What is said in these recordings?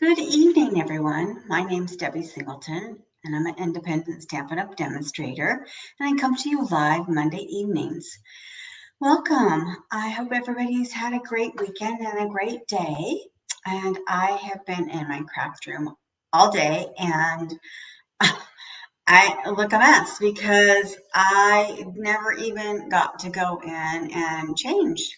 Good evening, everyone. My name's Debbie Singleton, and I'm an independent Stampin' Up! Demonstrator, and I come to you live Monday evenings. Welcome. I hope everybody's had a great weekend and a great day. And I have been in my craft room all day, and I look a mess because I never even got to go in and change.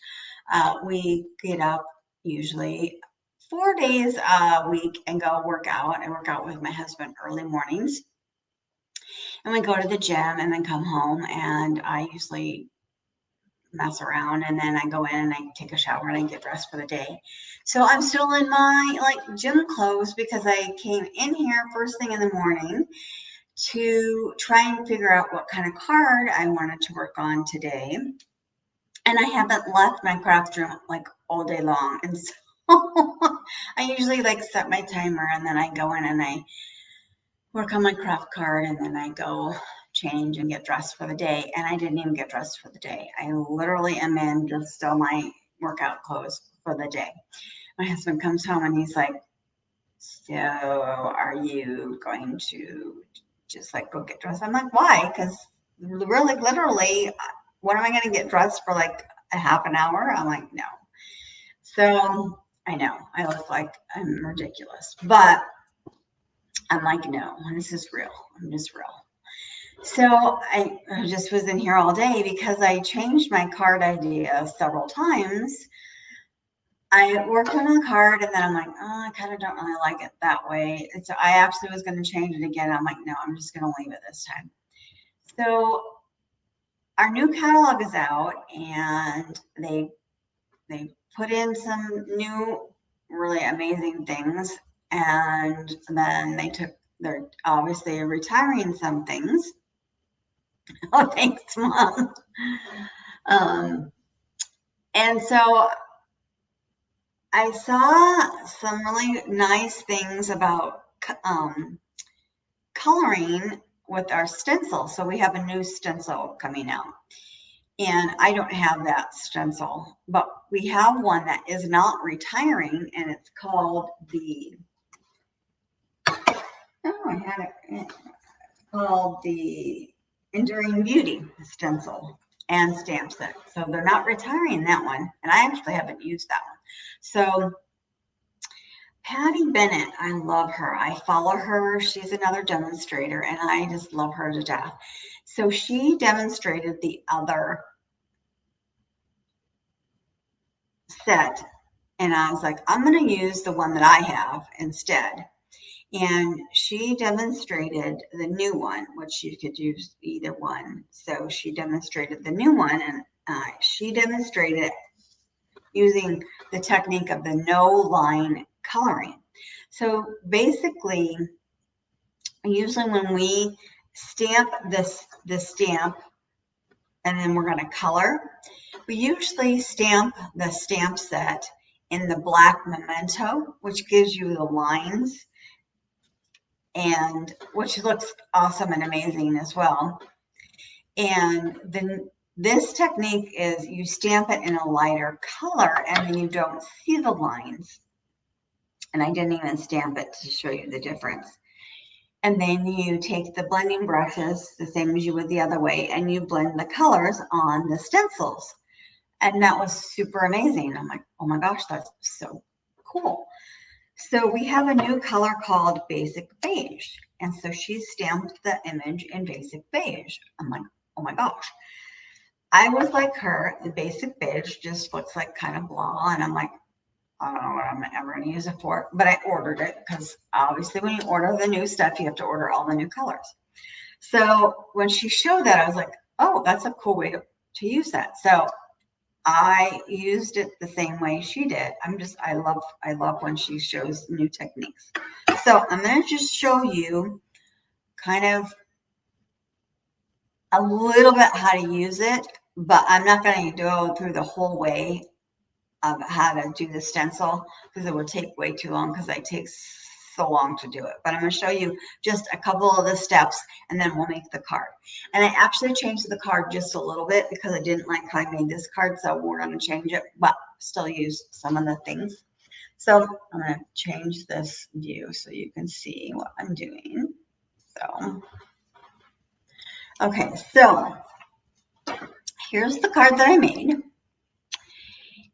We get up usually 4 days a week and go work out. I work out with my husband early mornings, and we go to the gym and then come home, and I usually mess around, and then I go in and I take a shower and I get dressed for the day. So I'm still in my gym clothes because I came in here first thing in the morning to try and figure out what kind of card I wanted to work on today. And I haven't left my craft room all day long. And so I usually set my timer, and then I go in and I work on my craft card, and then I go change and get dressed for the day. And I didn't even get dressed for the day. I literally am in just still my workout clothes for the day. My husband comes home and he's like, "So are you going to just go get dressed?" I'm like, "Why?" Because really, literally, when am I going to get dressed for a half an hour? I'm like, "No." So I know I look like I'm ridiculous, but I'm like, "No, this is real. I'm just real." So I just was in here all day because I changed my card idea several times. I worked on the card, and then I'm like, "Oh, I kind of don't really like it that way." And so I actually was going to change it again. I'm like, "No, I'm just going to leave it this time." So our new catalog is out, and they put in some new really amazing things, and then they're obviously retiring some things. Oh, thanks, Mom. Um, and so I saw some really nice things about coloring with our stencil. So we have a new stencil coming out, and I don't have that stencil, but we have one that is not retiring, and it's called the Enduring Beauty stencil and stamp set. So they're not retiring that one, and I actually haven't used that one. So Patty Bennett, I love her. I follow her. She's another demonstrator, and I just love her to death. So she demonstrated the other set, and I was like, I'm going to use the one that I have instead. And she demonstrated the new one, which you could use either one. So she demonstrated the new one, and she demonstrated using the technique of the no line coloring. So basically, usually when we stamp the stamp and then we're going to color, we usually stamp the stamp set in the black memento, which gives you the lines, and which looks awesome and amazing as well. And then this technique is you stamp it in a lighter color, and then you don't see the lines. And I didn't even stamp it to show you the difference. And then you take the blending brushes, the same as you would the other way, and you blend the colors on the stencils. And that was super amazing. I'm like, oh my gosh, that's so cool. So we have a new color called Basic Beige. And so she stamped the image in Basic Beige. I'm like, oh my gosh. I was like her, the Basic Beige just looks like kind of blah. And I'm like, I don't know what I'm ever going to use it for. But I ordered it because obviously when you order the new stuff, you have to order all the new colors. So when she showed that, I was like, oh, that's a cool way to use that. So I used it the same way she did. I love when she shows new techniques. So I'm going to just show you kind of a little bit how to use it, but I'm not going to go through the whole way of how to do the stencil because it would take way too long because it takes so long to do it. But I'm going to show you just a couple of the steps, and then we'll make the card. And I actually changed the card just a little bit because I didn't like how I made this card, so we're going to change it, but still use some of the things. So I'm going to change this view so you can see what I'm doing. So, okay, so here's the card that I made.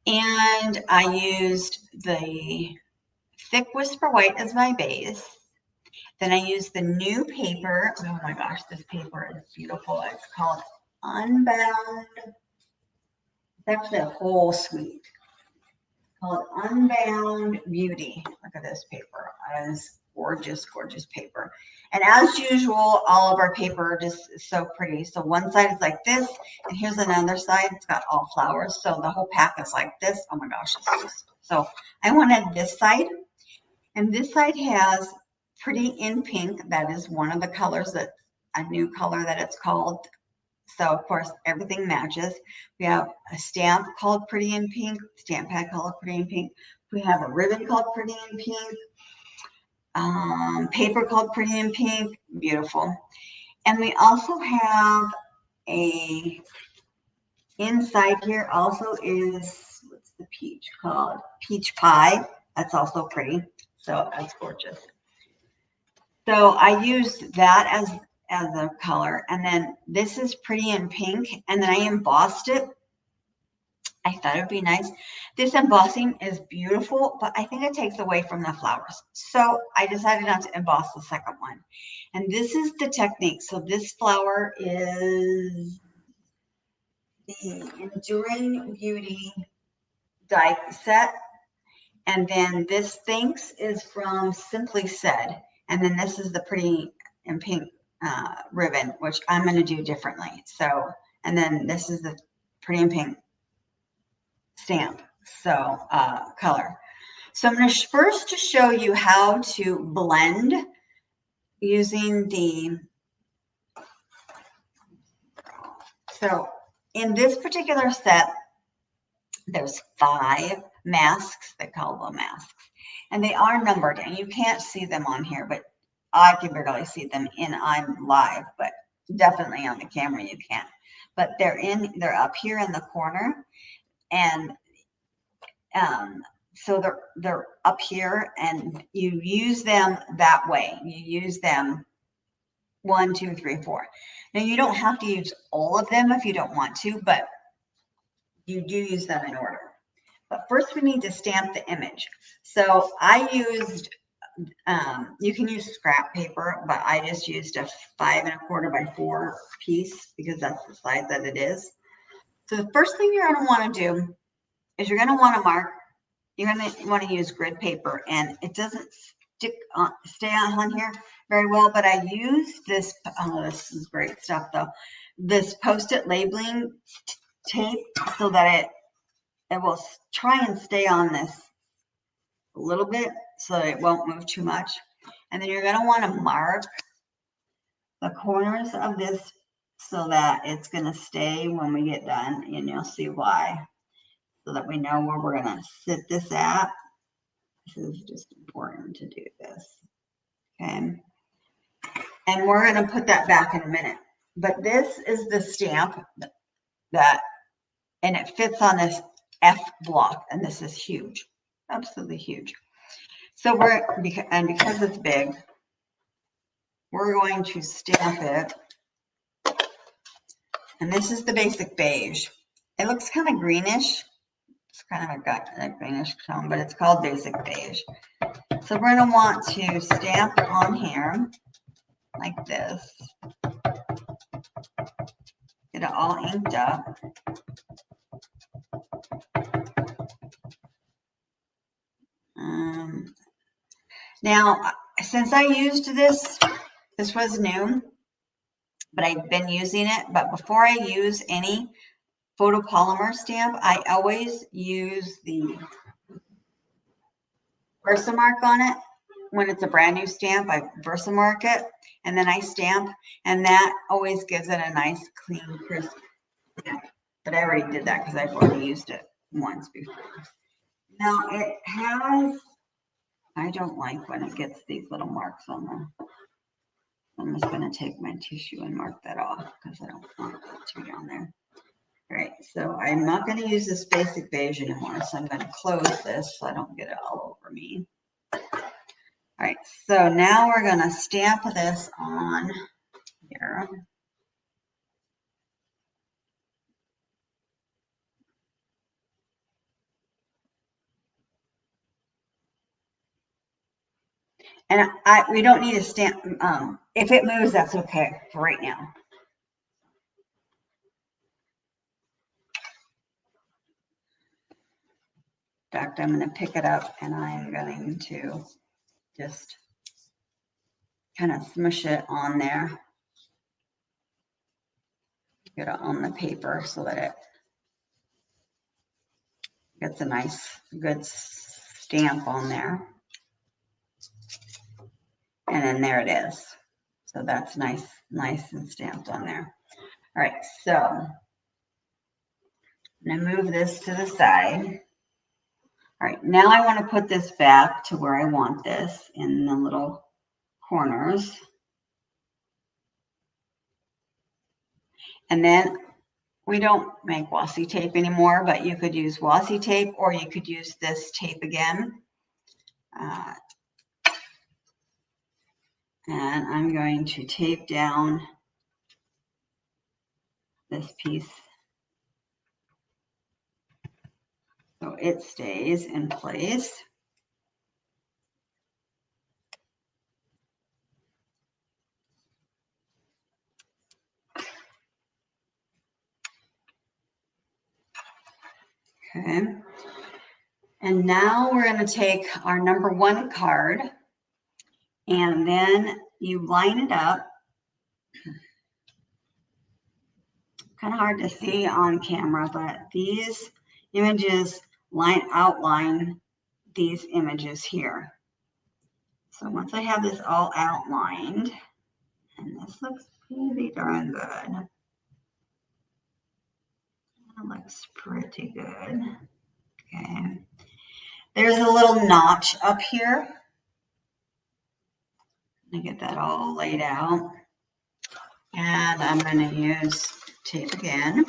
And I used the Thick Whisper White as my base. Then I used the new paper. Oh my gosh, this paper is beautiful. It's called Unbound. It's actually a whole suite called Unbound Beauty. Look at this paper. It is gorgeous, gorgeous paper. And as usual, all of our paper just is so pretty. So one side is like this, and here's another side. It's got all flowers. So the whole pack is like this. Oh my gosh, it's just so I wanted this side. And this side has Pretty in Pink. That is one of the colors, that a new color that it's called. So of course everything matches. We have a stamp called Pretty in Pink, stamp pad called Pretty in Pink. We have a ribbon called Pretty in Pink, paper called Pretty in Pink, beautiful. And we also have a, inside here also is, what's the peach called? Peach Pie. That's also pretty. So that's gorgeous. So I used that as a color. And then this is Pretty in Pink. And then I embossed it. I thought it'd be nice. This embossing is beautiful, but I think it takes away from the flowers. So I decided not to emboss the second one. And this is the technique. So this flower is the Enduring Beauty die set. And then this Thanks is from Simply Said. And then this is the Pretty in Pink ribbon, which I'm going to do differently. So, and then this is the Pretty in Pink stamp, so color. So I'm going to first just show you how to blend using the, so in this particular set, there's 5 masks. They call them masks, and they are numbered, and you can't see them on here, but I can barely see them I'm live, but definitely on the camera you can. But they're up here in the corner, and so they're up here, and you use them that way. You use them 1, 2, 3, 4. Now you don't have to use all of them if you don't want to, but you do use them in order. But first we need to stamp the image. So I used, you can use scrap paper, but I just used a 5 1/4 by 4 piece because that's the size that it is. So the first thing you're going to want to do is you're going to want to mark. You're going to want to use grid paper, and it doesn't stay on here very well, but I use this, oh, this is great stuff though, this Post-it labeling tape, so that it will try and stay on this a little bit so that it won't move too much. And then you're going to want to mark the corners of this so that it's going to stay when we get done, and you'll see why, so that we know where we're going to sit this at. This is just important to do this. Okay. And we're going to put that back in a minute. But this is the stamp that, and it fits on this F block, and this is huge, absolutely huge. So because it's big, we're going to stamp it. And this is the basic beige. It looks kind of greenish. It's kind of a greenish tone, but it's called basic beige. So we're going to want to stamp on here like this. Get it all inked up. Now, since I used this was new, but I've been using it. But before I use any photopolymer stamp, I always use the Versamark on it. When it's a brand new stamp, I Versamark it, and then I stamp, and that always gives it a nice, clean, crisp stamp. But I already did that because I've already used it once before. Now it has, I don't like when it gets these little marks on them. I'm just going to take my tissue and mark that off because I don't want it to be on there. All right, so I'm not going to use this basic beige anymore. So I'm going to close this so I don't get it all over me. All right, so now we're going to stamp this on here. And we don't need a stamp. If it moves, that's okay for right now. In fact, I'm going to pick it up and I'm going to just kind of smush it on there. Get it on the paper so that it gets a nice, good stamp on there. And then there it is. So that's nice and stamped on there. All right, so I'm going to move this to the side. All right, now I want to put this back to where I want this in the little corners. And then we don't make washi tape anymore, but you could use washi tape or you could use this tape again. And I'm going to tape down this piece so it stays in place. Okay. And now we're going to take our number 1 card and then you line it up. Kind of hard to see on camera, but these images outline these images here. So once I have this all outlined, and this looks pretty darn good. That looks pretty good. Okay. There's a little notch up here. Let me get that all laid out. And I'm going to use tape again.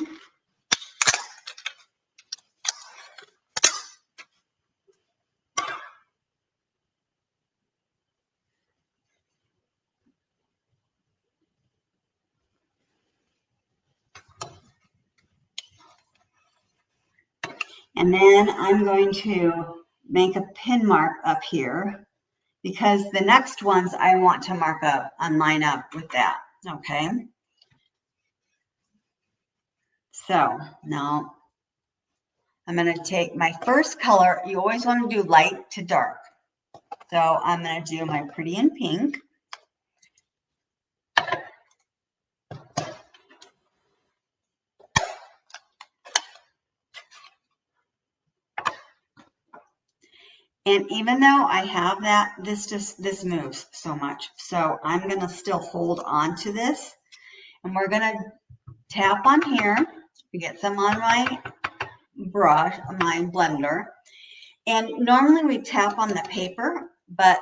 And then I'm going to make a pin mark up here because the next ones I want to mark up and line up with that, okay? So now I'm going to take my first color. You always want to do light to dark. So I'm going to do my Pretty in Pink. And even though I have that, this moves so much. So I'm going to still hold on to this. And we're going to tap on here to get some on my brush, my blender. And normally we tap on the paper, but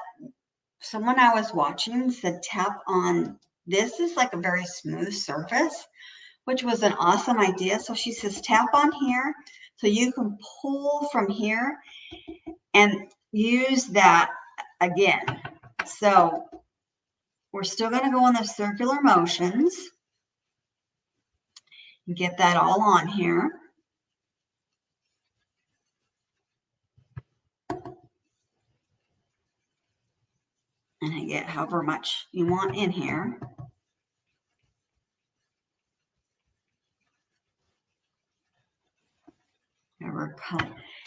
someone I was watching said tap on, this is like a very smooth surface, which was an awesome idea. So she says tap on here so you can pull from here and use that again. So we're still going to go in the circular motions and get that all on here. And I get however much you want in here.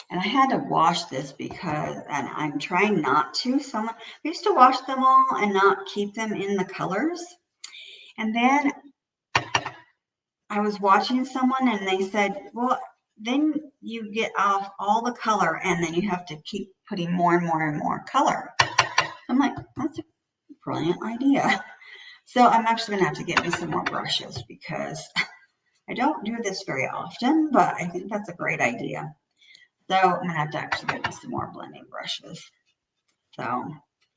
And I had to wash this because, and I'm trying not to. I used to wash them all and not keep them in the colors. And then I was watching someone and they said, well, then you get off all the color and then you have to keep putting more and more and more color. I'm like, that's a brilliant idea. So I'm actually going to have to get me some more brushes because I don't do this very often, but I think that's a great idea. So I'm going to have to actually get me some more blending brushes. So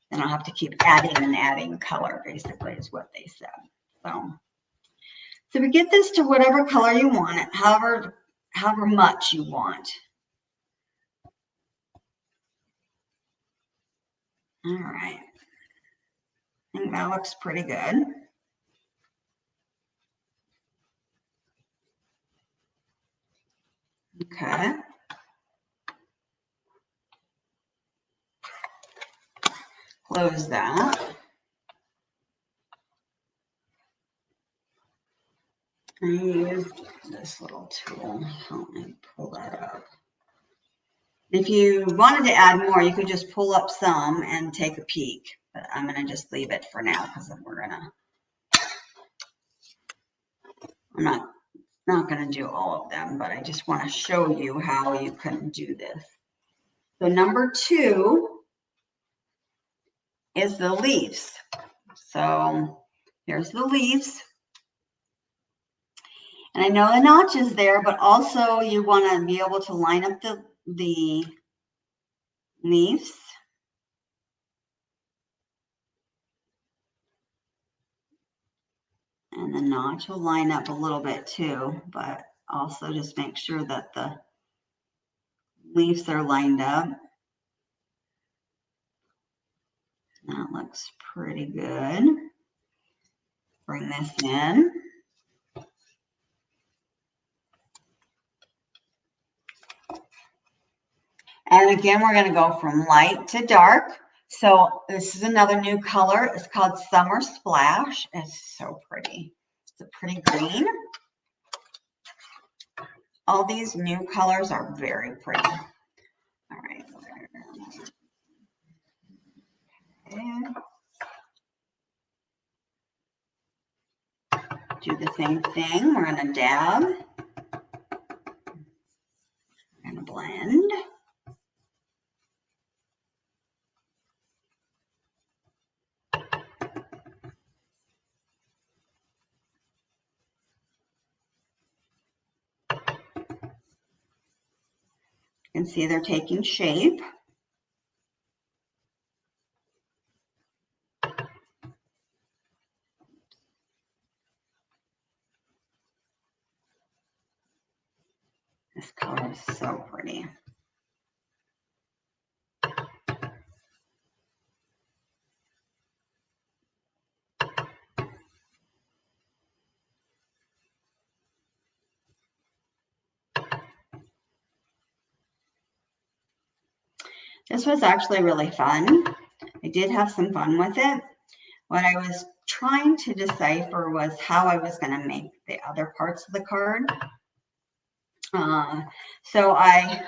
then I'll have to keep adding and adding color, basically, is what they said. So we get this to whatever color you want it. However, however much you want. All right. I think that looks pretty good. Okay. Close that. I use this little tool. Help me pull that up. If you wanted to add more, you could just pull up some and take a peek. But I'm going to just leave it for now because I'm not going to do all of them, but I just want to show you how you can do this. So number 2 is the leaves. So here's the leaves. And I know the notch is there, but also you want to be able to line up the leaves. And the notch will line up a little bit too, but also just make sure that the leaves are lined up. That looks pretty good. Bring this in. And again, we're going to go from light to dark. So this is another new color. It's called Summer Splash. It's so pretty. It's a pretty green. All these new colors are very pretty. All right. And do the same thing. We're going to dab. We're going to blend. You can see they're taking shape. This color is so pretty. This was actually really fun. I did have some fun with it. What I was trying to decipher was how I was going to make the other parts of the card. So I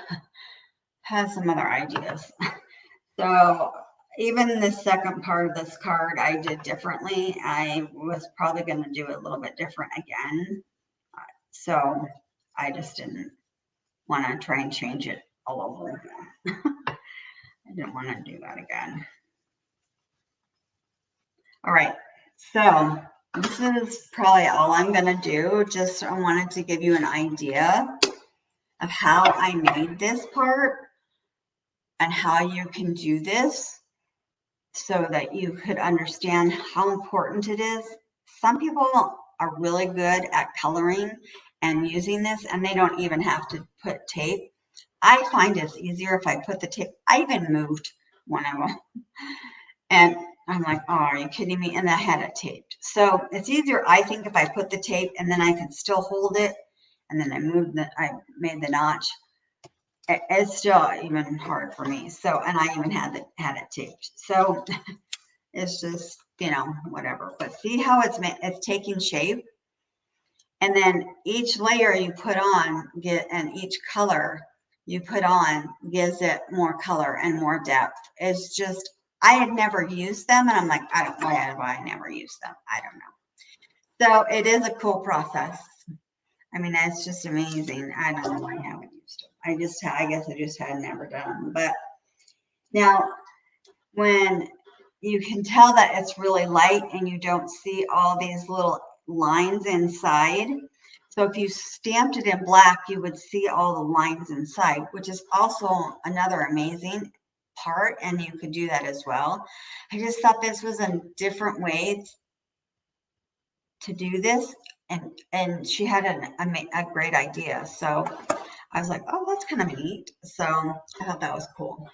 had some other ideas. So even the second part of this card I did differently. I was probably going to do it a little bit different again. So I just didn't want to try and change it all over again. I didn't want to do that again. All right, so this is probably all I'm going to do. Just I wanted to give you an idea of how I made this part and how you can do this so that you could understand how important it is. Some people are really good at coloring and using this, and they don't even have to put tape. I find it's easier if I put the tape. I even moved one of them. And I'm like, oh, are you kidding me? And I had it taped. So it's easier, I think, if I put the tape and then I can still hold it. And then I made the notch. It's still even hard for me. So, and I even had it taped. So it's just, whatever. But see how it's taking shape? And then each layer you put on and each color you put on gives it more color and more depth. It's just, I had never used them, and I'm like, I don't know why I never used them. I don't know. So it is a cool process. I mean, it's just amazing. I don't know why I haven't used them. I guess I just had never done them. But now, when you can tell that it's really light and you don't see all these little lines inside. So if you stamped it in black, you would see all the lines inside, which is also another amazing part, and you could do that as well. I just thought this was a different way to do this, and she had a great idea. So I was like, oh, that's kind of neat. So I thought that was cool.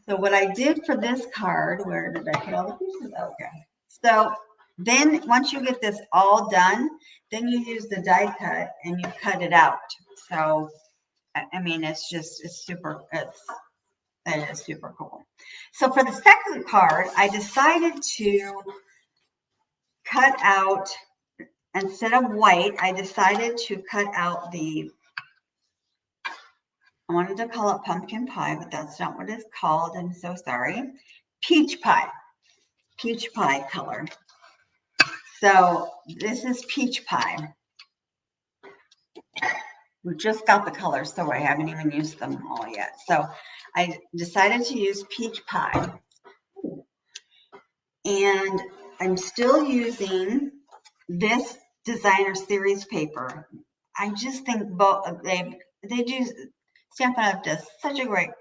So what I did for this card, where did I put all the pieces? Okay. So then once you get this all done, then you use the die cut and you cut it out. So, I mean, it is super cool. So for the second card, I decided to cut out, instead of white, I decided to cut out I wanted to call it pumpkin pie, but that's not what it's called. I'm so sorry. Peach pie color. So this is peach pie. We just got the colors, so I haven't even used them all yet. So I decided to use peach pie. And I'm still using this designer series paper. I just think both they do, Stampin' Up! Does such a great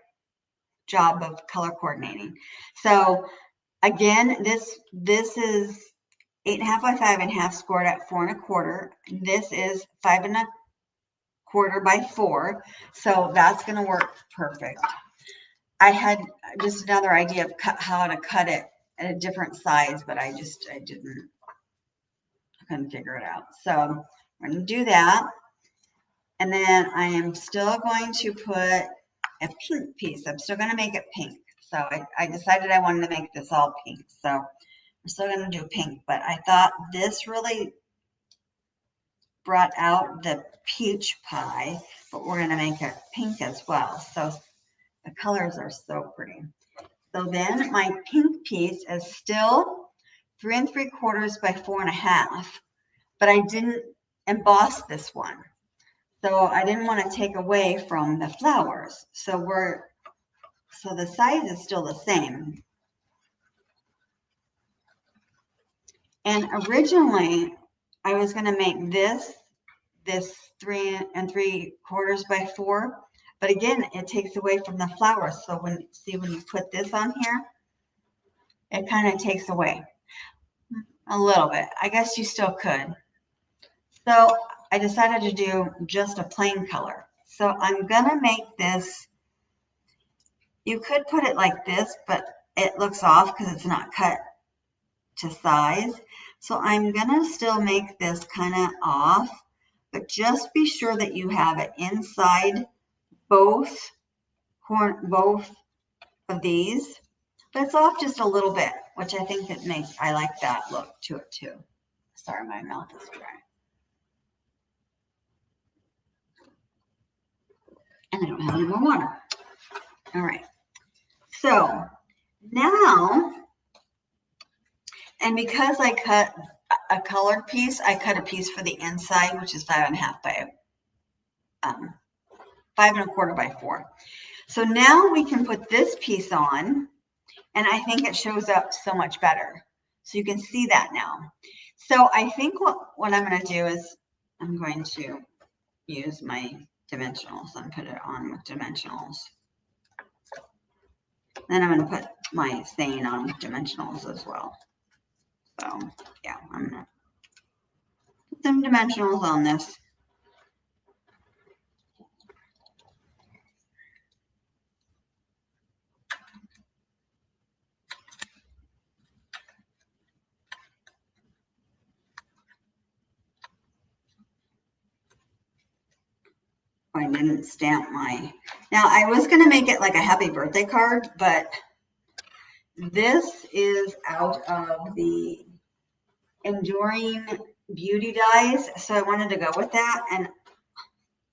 job of color coordinating. So again, this is 8.5 by 5.5 scored at 4 1/4. This is 5 1/4 by 4. So that's going to work perfect. I had just another idea of how to cut it at a different size, but I couldn't figure it out. So I'm going to do that. And then I am still going to put a pink piece. I'm still going to make it pink. So I decided I wanted to make this all pink. So I'm still going to do pink, but I thought this really brought out the peach pie, but we're going to make it pink as well. So the colors are so pretty. So then my pink piece is still 3 3/4 by 4 1/2, but I didn't emboss this one. So I didn't want to take away from the flowers. So the size is still the same. And originally I was going to make this 3 3/4 by 4, but again, it takes away from the flowers. So when you put this on here, it kind of takes away a little bit. I guess you still could. So I decided to do just a plain color. So I'm going to make this, you could put it like this, but it looks off because it's not cut to size. So I'm going to still make this kind of off, but just be sure that you have it inside both of these. But it's off just a little bit, which I think I like that look to it too. Sorry, my mouth is dry. And I don't have any more water. All right. So now, and because I cut a colored piece, I cut a piece for the inside, which is 5 1/2 by 5 1/4 by 4. So now we can put this piece on, and I think it shows up so much better. So you can see that now. So I think what I'm going to do is I'm going to use my dimensionals and put it on with dimensionals. Then I'm going to put my saying on with dimensionals as well. So yeah, I'm going to put some dimensionals on this. I didn't stamp now I was going to make it like a happy birthday card, but this is out of the Enduring Beauty dies, so I wanted to go with that, and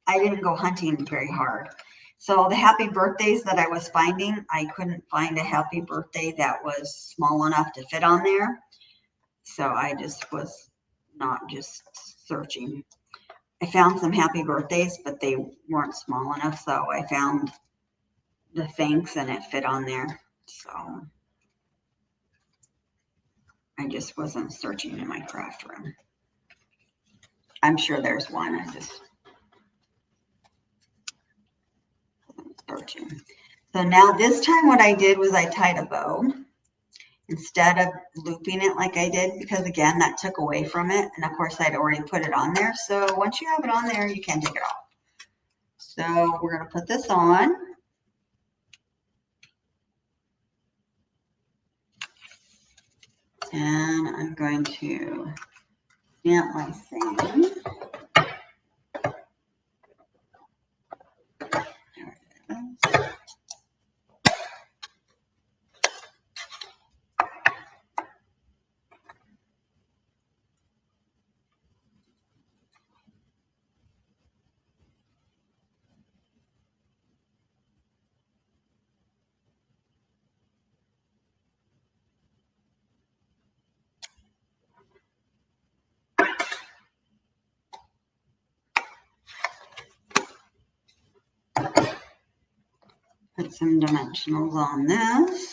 I didn't go hunting very hard. So the happy birthdays that I was finding, I couldn't find a happy birthday that was small enough to fit on there. So I just was not just searching. I found some happy birthdays, but they weren't small enough. So I found the thanks and it fit on there. So I just wasn't searching in my craft room. I'm sure there's one. I just wasn't searching. So now this time what I did was I tied a bow, instead of looping it like I did, because again, that took away from it. And of course, I'd already put it on there. So once you have it on there, you can't take it off. So we're going to put this on. And I'm going to stamp my thing. Put some dimensionals on this.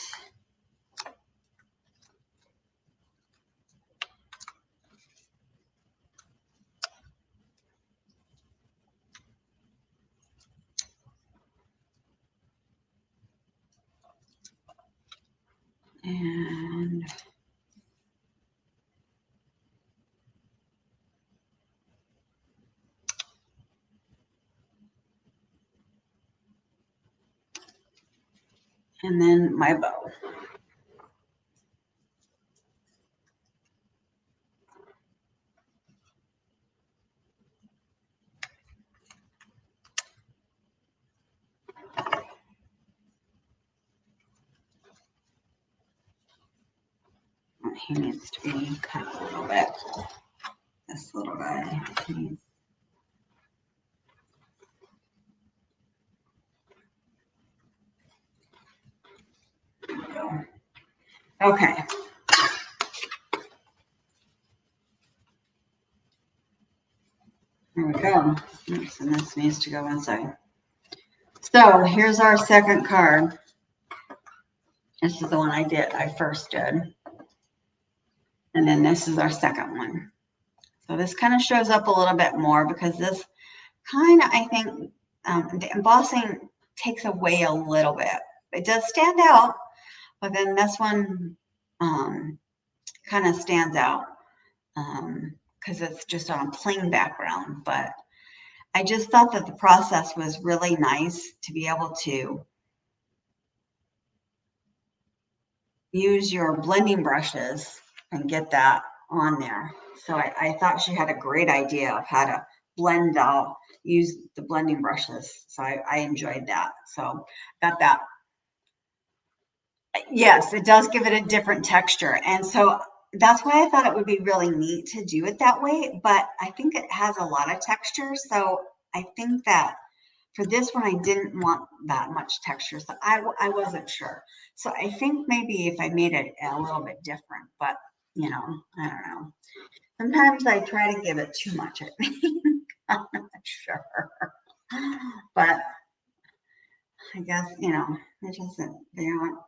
And then my bow. He needs to be cut a little bit. This little guy needs. There we go. Okay. There we go. Oops, and this needs to go inside. So here's our second card. This is the one I first did. And then this is our second one. So this kind of shows up a little bit more because this kind of, I think, the embossing takes away a little bit. It does stand out, but then this one kind of stands out because it's just on a plain background. But I just thought that the process was really nice to be able to use your blending brushes and get that on there. So I thought she had a great idea of how to blend out, use the blending brushes. So I enjoyed that. So got that. Yes, it does give it a different texture. And so that's why I thought it would be really neat to do it that way. But I think it has a lot of texture. So I think that for this one, I didn't want that much texture. So I wasn't sure. So I think maybe if I made it a little bit different, but you know, I don't know. Sometimes I try to give it too much, I think. I'm not sure. But I guess, you know, it doesn't, they aren't,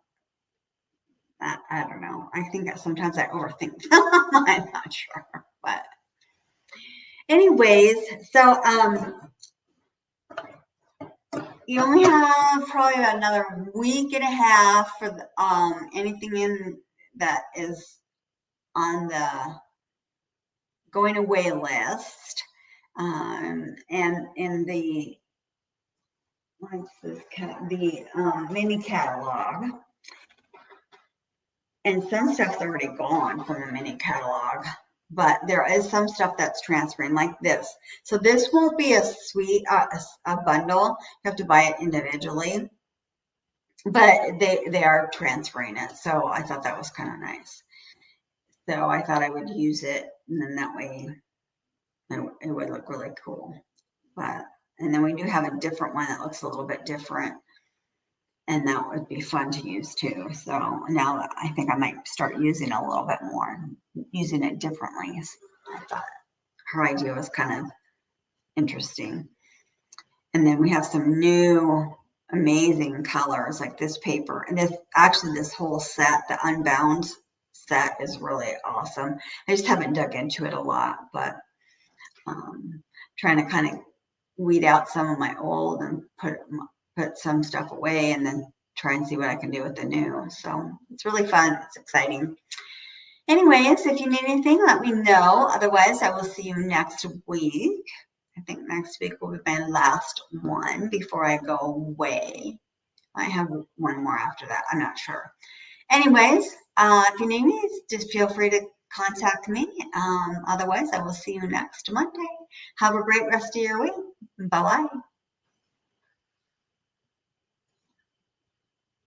I don't know. I think that sometimes I overthink. I'm not sure. But anyways, so you only have probably about another week and a half for the, anything in that is on the going away list. And in the what's this the mini catalog. And some stuff's already gone from the mini catalog, but there is some stuff that's transferring like this. So this won't be a suite, a bundle. You have to buy it individually, but they are transferring it. So I thought that was kind of nice. So I thought I would use it, and then that way it would look really cool. But and then we do have a different one that looks a little bit different, and that would be fun to use too. So now I think I might start using it a little bit more, using it differently. I thought her idea was kind of interesting. And then we have some new amazing colors like this paper. And this whole set, the Unbound set, is really awesome. I just haven't dug into it a lot, but trying to kind of weed out some of my old and put some stuff away, and then try and see what I can do with the new. So it's really fun. It's exciting. Anyways, if you need anything, let me know. Otherwise, I will see you next week. I think next week will be my last one before I go away. I have one more after that. I'm not sure. Anyways, if you need me, just feel free to contact me. Otherwise, I will see you next Monday. Have a great rest of your week. Bye-bye.